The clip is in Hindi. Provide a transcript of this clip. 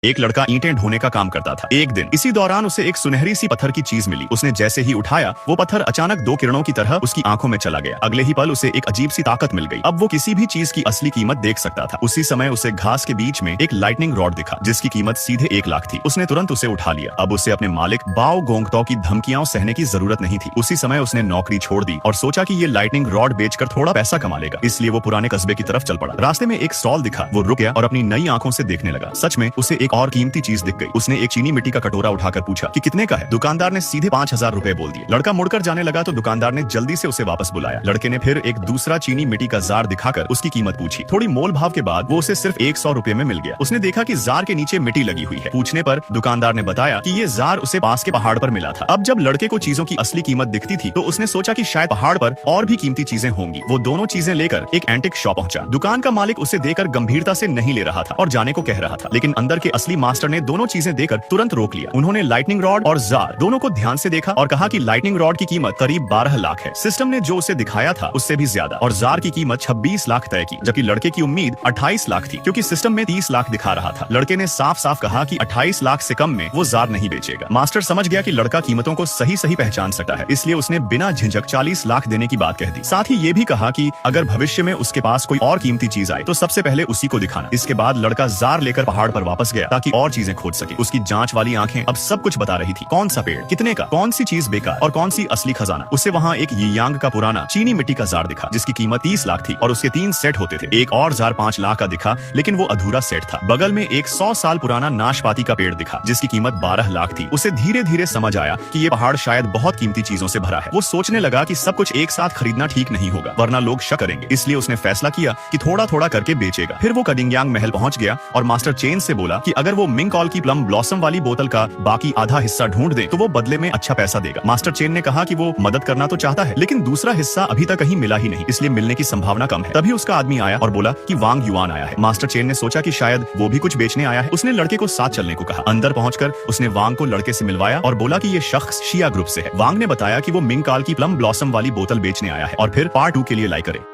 एक लड़का ईंटें ढोने का काम करता था। एक दिन इसी दौरान उसे एक सुनहरी सी पत्थर की चीज मिली। उसने जैसे ही उठाया वो पत्थर अचानक दो किरणों की तरह उसकी आंखों में चला गया। अगले ही पल उसे एक अजीब सी ताकत मिल गई। अब वो किसी भी चीज की असली कीमत देख सकता था। उसी समय उसे घास के बीच में एक लाइटनिंग रॉड दिखा जिसकी कीमत सीधे 1 लाख थी। उसने तुरंत उसे उठा लिया। अब उसे अपने मालिक बाओ गोंगतो की धमकियां सहने की जरूरत नहीं थी। उसी समय उसने नौकरी छोड़ दी और सोचा कि ये लाइटनिंग रॉड बेचकर थोड़ा पैसा कमा लेगा। इसलिए वो पुराने कस्बे की तरफ चल पड़ा। रास्ते में एक स्टॉल दिखा। वो रुक गया और अपनी नई आंखों से देखने लगा। सच में उसे एक और कीमती चीज दिख गई। उसने एक चीनी मिट्टी का कटोरा उठाकर पूछा कि कितने का है। दुकानदार ने सीधे 5000 रुपए बोल दिए। लड़का मुड़कर जाने लगा तो दुकानदार ने जल्दी से उसे वापस बुलाया। लड़के ने फिर एक दूसरा चीनी मिट्टी का जार दिखाकर उसकी कीमत पूछी। थोड़ी मोल भाव के बाद वो उसे सिर्फ 100 रुपए में मिल गया। उसने देखा कि जार के नीचे मिट्टी लगी हुई है। पूछने पर दुकानदार ने बताया कि ये जार उसे पास के पहाड़ पर मिला था। अब जब लड़के को चीजों की असली कीमत दिखती थी तो उसने सोचा कि शायद पहाड़ पर और भी कीमती चीजें होंगी। वो दोनों चीजें लेकर एक एंटिक शॉप पहुंचा। दुकान का मालिक उसे देकर गंभीरता से नहीं ले रहा था और जाने को कह रहा था, लेकिन अंदर के असली मास्टर ने दोनों चीजें देकर तुरंत रोक लिया। उन्होंने लाइटनिंग रॉड और जार दोनों को ध्यान से देखा और कहा कि लाइटनिंग रॉड की कीमत करीब 12 लाख है। सिस्टम ने जो उसे दिखाया था उससे भी ज्यादा, और जार की कीमत 26 लाख तय की, जबकि लड़के की उम्मीद 28 लाख थी क्योंकि सिस्टम में 30 लाख दिखा रहा था। लड़के ने साफ साफ कहा कि 28 लाख से कम में वो जार नहीं बेचेगा। मास्टर समझ गया कि लड़का कीमतों को सही सही पहचान सकता है, इसलिए उसने बिना झिझक 40 लाख देने की बात कह दी। साथ ही ये भी कहा कि अगर भविष्य में उसके पास कोई और कीमती चीज आए तो सबसे पहले उसी को दिखाना। इसके बाद लड़का जार लेकर पहाड़ पर वापस गया ताकि और चीजें खोज सके। उसकी जांच वाली आंखें अब सब कुछ बता रही थी। कौन सा पेड़ कितने का, कौन सी चीज बेकार और कौन सी असली खजाना। उसे वहाँ एक यियांग का पुराना चीनी मिट्टी का जार दिखा जिसकी कीमत 30 लाख थी और उसके 3 सेट होते थे। एक और जार 5 लाख का दिखा लेकिन वो अधूरा सेट था। बगल में एक 100 साल पुराना नाशपाती का पेड़ दिखा जिसकी कीमत 12 लाख थी। उसे धीरे धीरे समझ आया कि ये पहाड़ शायद बहुत कीमती चीजों से भरा है। वो सोचने लगा कि सब कुछ एक साथ खरीदना ठीक नहीं होगा वरना लोग शक करेंगे। इसलिए उसने फैसला किया कि थोड़ा थोड़ा करके बेचेगा। फिर वो कदिंगयांग महल पहुंच गया और मास्टर चेन से बोला कि अगर वो मिंगकॉल की प्लम ब्लॉसम वाली बोतल का बाकी आधा हिस्सा ढूंढ दे तो वो बदले में अच्छा पैसा देगा। मास्टर चेन ने कहा कि वो मदद करना तो चाहता है लेकिन दूसरा हिस्सा अभी तक कहीं मिला ही नहीं, इसलिए मिलने की संभावना कम है। तभी उसका आदमी आया और बोला कि वांग युआन आया है। मास्टर चेन ने सोचा कि शायद वो भी कुछ बेचने आया है। उसने लड़के को साथ चलने को कहा। अंदर पहुंचकर उसने वांग को लड़के से मिलवाया और बोला कि ये शख्स शिया ग्रुप से है। वांग ने बताया कि वो मिंगकॉल की प्लम ब्लॉसम वाली बोतल बेचने आया है और फिर पार्ट 2 के लिए लाइक करे।